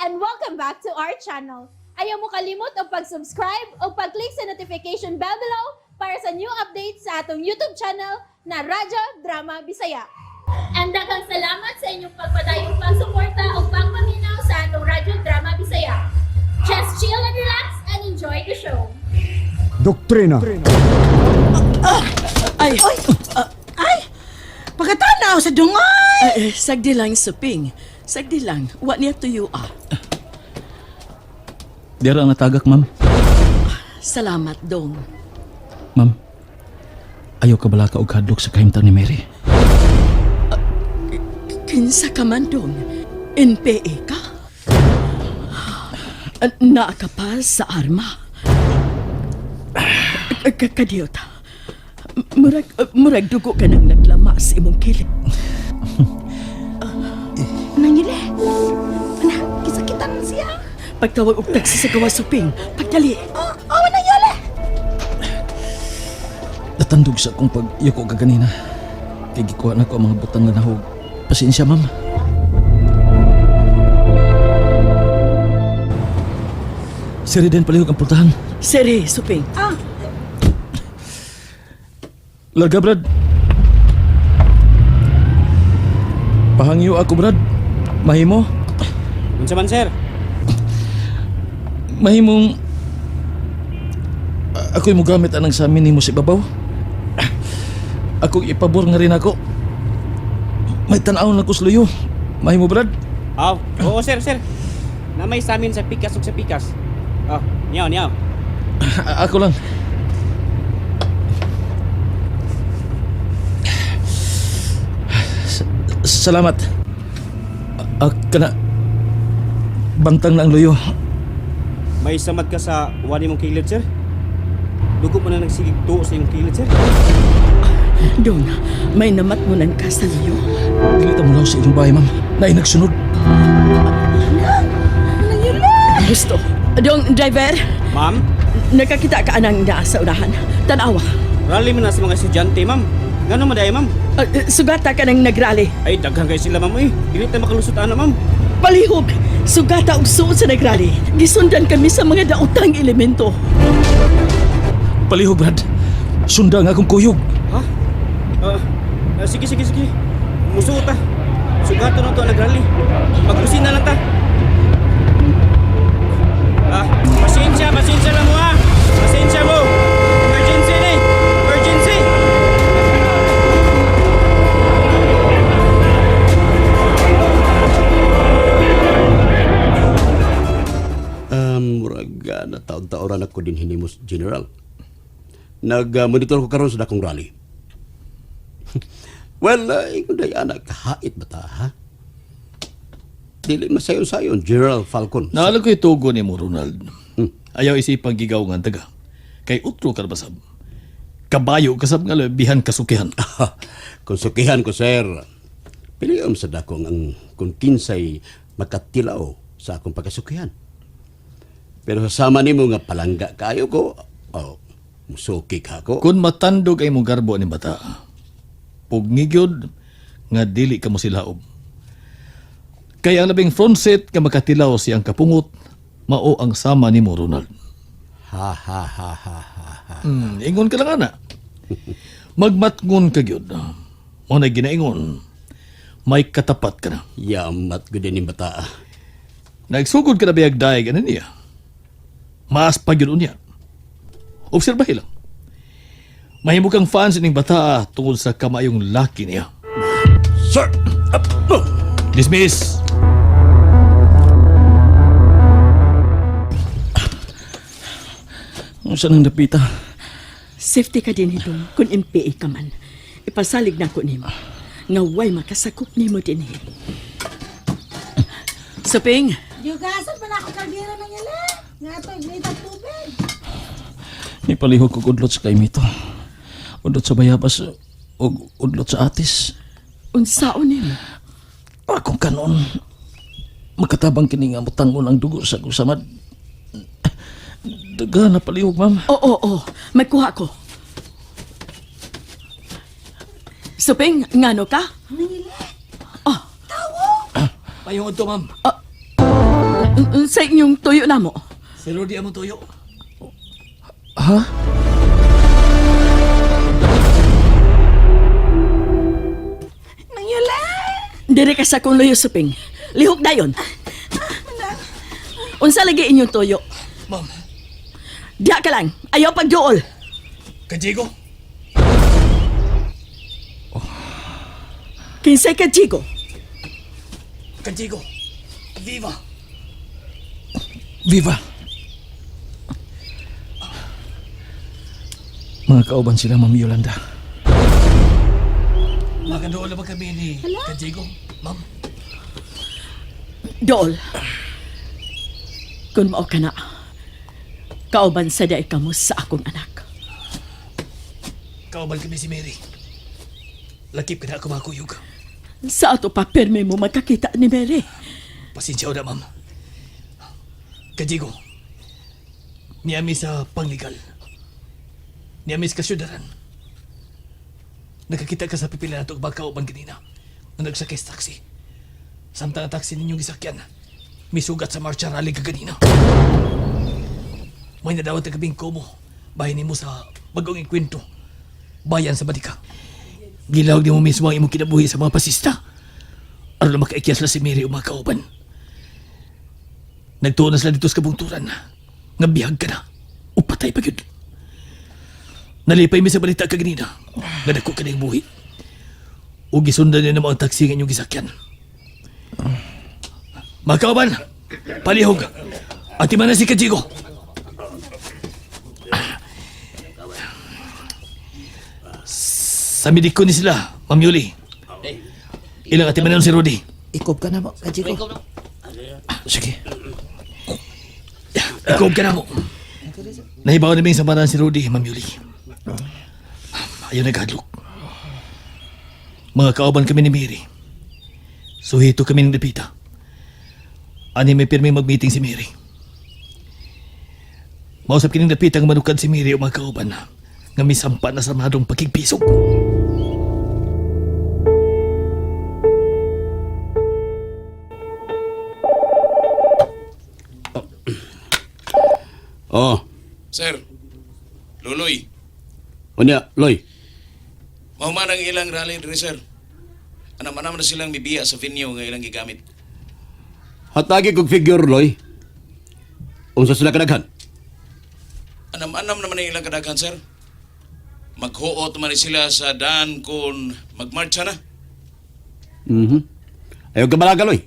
and welcome back to our channel. Ayaw mo kalimot o pag-subscribe o pag-click sa notification bell below para sa new updates sa atong YouTube channel na Radyo Drama Bisaya. And daghang salamat sa inyong pagpadayong pagsuporta o pagpaminaw sa atong Radyo Drama Bisaya. Just chill and relax and enjoy the show. Doktrina. Ay! Ay! Pagkatanaw sa dungay! Sagdi lang, Suping. Sagdi lang. What niya tuyo Dira ang natagak, ma'am. Salamat, Dong. Ma'am, ayaw ka bala ka og hadlok sa kahimtang ni Mary. Kinsa ka man, Dong. NPA ka? Naa ka pa sa arma? Kadiyot. Murag dugo ka nang naglama sa imong kilid. Nangile! Anak, kisakitan siya! Pagtawag og taksi sa gawa, Suping. Pagdali. Awan na yole! Natandog sa akong pag-yuko ka ganina. Kaya gikuha na ko ang mga butang na nahog. Pasensya, ma'am. Si Reden palihog ang pultahan. Sere, Suping. Larga, Brad. Pahangyo ako, Brad. Mahimo. Unsa man, sir? Mahimong... ako'y mo gamit anang sa amin ni mo si Babaw. Ako ipabor nga rin ako. May tanaw na ko sa luyo. Mahimo, Brad. Oo, sir. Na may sa amin sa pikas ug sa pikas. Niyaw. Ako lang. Salamat. Kana... bantang na ang luyo. May samad ka sa wani mong kilid, sir? Dugo mo na nagsigig tuo sa iyong kilid, sir? Dong, may namatmunan ka sa liyo. Dilita mo lang sa inyong bahay, ma'am. Naay nagsunod. Gusto. Dong, driver. Ma'am, Nakakita ka anang naa sa unahan. Tanawa. rally mo na sa mga estudyante, ma'am. Gano'n maday, ma'am? Sugata ka nang nagrally. Ay, daghang kayo sila, ma'am. Dili tayo makalusot, ma'am. Palihog. Sugata og suot sa nagrally. Gisundan kami sa mga daotang elemento. Palihog, Brad. Sunda nga akong kuyog. Ha? Sige. Musuot ta. Sugato na to ang nagrally. Magkusina lang ta. Pasensya lang mo, ha? Pasensya mo. Emergency ni. Emergency. Murag na taon-taoran ako din hinimos, General. Nag-monitor ko karon sa dakong rally. Well, ingon day anak, kahait ba ta, ha? Dili masayon-sayon, General Falcon. Naalala ko itugo ni mo, Ronald. Ayaw isipang gigaw nga taga. Kay utro karbasab. Kabayo kasab nga lebihan kasukihan. Kung sukihan ko, sir, piliam sa dakong ang kung kinsay makatilaw sa akong pagkasukihan. Pero sama nimo nga palangga kayo ko, musuki ka ko. Kung matandog ay mong garbo ni bata, pugnigyod nga dili ka mo silaob. Kaya ang labing frontset ka makatilaw siyang kapungot, mao ang sama ni mo, Ronald. Ha. Ingon ka lang, ana. Magmatngon ka gyud. Mo na ginaingon, may katapat ka na. Yamat ko din yung bata. Nagsugod ka na biyag daig, ano niya? Maas pa yun niya. Obserbahin lang. Mahimo kang fans ining bata tungkol sa kamayong laki niya. Sir! Dismiss! Saan ang napita? Safety ka din ito kung NPA ka man. Ipasalig na ko nimo. Nga way makasakop nimo din eh. Suping, Yugasan pa na ako kaldero ng yala! Nga ito, ignitang tubig! Ipalihog ko udlot sa kaimito. Udlot sa bayabas o udlot sa atis. unsaon nimo? Akong kanon. Magkatabang kini nga mutangon ang dugo sa kusamad. Daga na palihog, ma'am. Oo, may kuha ko. Suping, ngano ka? Nangili! Oh, Payong ito, ma'am. Sa inyong tuyo na mo. Si Rudy among tuyo. Ha? Nang Yula! Dire ka sa kong luyo suping. Lihok dayon. Unsa lagi inyong tuyo? Ma'am, Diya ka lang. Ayaw pagduol. Kajigo. Kinsay ka, Chico? Kajigo. Viva. Viva! Mga kauban sila, Ma'am Yolanda. Makadoon na ba kami ni Kajigo? Ma'am, Dool. Kung mao ka na, kauban sa day kamo sa akong anak. kauban kami si Mary. Lakip ka na ako makuyog. Sa ato pa, perme mo magkakita ni Mary. Pasensya na, ma'am. Kajigo, niyami sa panglegal. Niyami sa kasyudaran. Nakakita ka sa pipila na ito kauban kanina na nagsakay sa taxi. Samtang ang taxi ninyong isakyan, may sugat sa marcha rally ka kanina. May nadawat na kabing komo, bahay mo sa bagong ikwento, bayan sa Batika. Gilawag ni mo mismo ang imong kinabuhi sa mga pasista. Aron na makaikyas na si Mary o mga kauban. Nagtuon na sila dito sa kabungturan nga bihag ka na o patay pa yun. Nalipay mi sa balita ka ganina nga dako ka na yung buhi. O gisundan niya ng mga taksi nga inyong gisakyan. Mga kauban, palihog. Atiman na si Kajigo. Sa midiko ni sila, Ma'am Yuli. Ilang atiman na si Rudy. Ikob ka na mo, Kajigo. Sige. Ikaw ka na mo. Nahibaw namin sa samaran si Rudy, Ma'am Yuli. Ayaw nagkadlok. Mga kauban kami ni Mary. Suhito kami ng dapita. Ani may pirming mag-meeting si Mary. Mausap kining dapita nga manukad si Mary o mga kauban nga may sampa na sa madong pagkigpisog. Oh, Sir, Luloy, unya, Loy. mahuman ang ilang rally diri, sir. Anam-anam na silang mibiya sa venue nga ilang gigamit. Hatagi kog figure, Loy. Unsa sila kadaghan? Anam-anam naman ang ilang kadaghan, sir. Maghuot man sila sa daan kung magmarcha na. Ayaw ka balaga, Loy.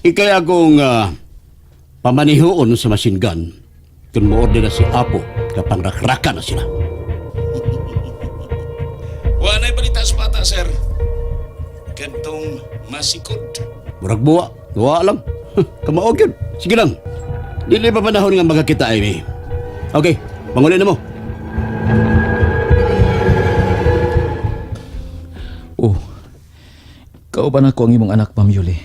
Ikay akong pamanihoon sa machine gun kung mo-order na si Apo kapang rakraka na sila. Wa na'y balita sa bata, sir. Kadtong masikod. Murag buwa. Buwa lang. Kamaog yun. Sige lang. Dili pa panahon nga magkakita, Amy. Okay, pangulin na mo. Oh, kauban ako ang imong anak, Ma'am Yuli.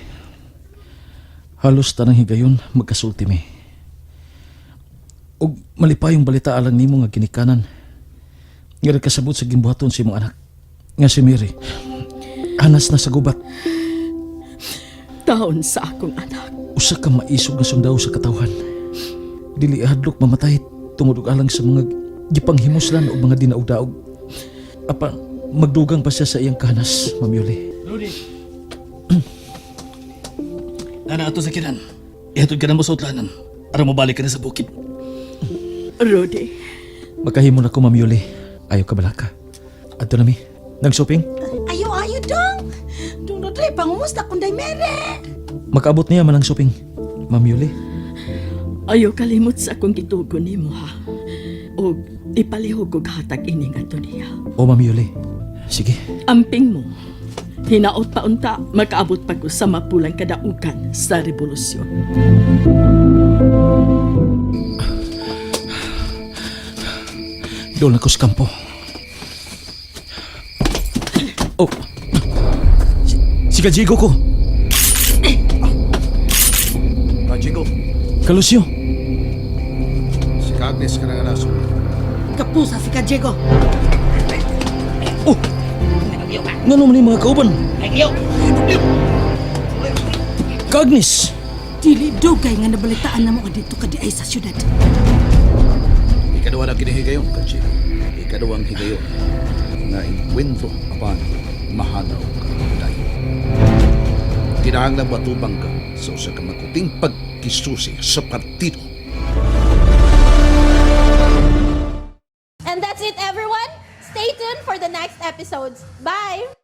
Halos tanang higayon magkasulti mi. Og malipayong balita alang nimo nga ginikanan. Nga kasabot sa gimbuhaton sa imong anak nga si Mary. Anas na sa gubat. Taon sa akong anak. Usa ka maisog nga sundaw sa katawhan. Dili hadlok mamatay tungod og alang sa mga gipanghimuslan o mga dinaog-daog. Apa magdugang pa siya sa iyang kahanas, Ma'am Yuli. Rudy! Nana ato sa kinan. Ihatod ka na mo sa utlanan. Para mabalik ka na sa bukid. Rudy, Makahimo na ko, Ma'am Yuli. Ayaw ka balaka. Adto na mi. Nag-shopping? Ayo dong! Dong Dre, pangumusta kung day mere! Makaabot niya man ang shopping, Ma'am Yuli. ayaw kalimot sa akong gitugon nimo ha. O ipalihog og hatag ini nga niya. O, Ma'am Yuli. Sige. Amping mo. Hinaot pa unta, makaabot pa ko sa mapulang kadaugan sa revolusyon. Doon ako sa kampo. Oh. Si Kajigo ko. Kajigo, Kalusyo. si Agnes ka na alas. Kapusa si Kajigo. Oh. Nga naman yung mga kauban. Kagnis. Dili dugay nga nabalitaan na mo dito ka di ay sa syudad. Ikaduha na kinihigayon, Kachiro. Ikaduhang higayon na inkwentro apan mahanaw ka dayo. Kinahanglan matubang ka sa usa ka makuting pagkisusi sa partido. And that's it, everyone. Stay tuned for the next episodes. Bye!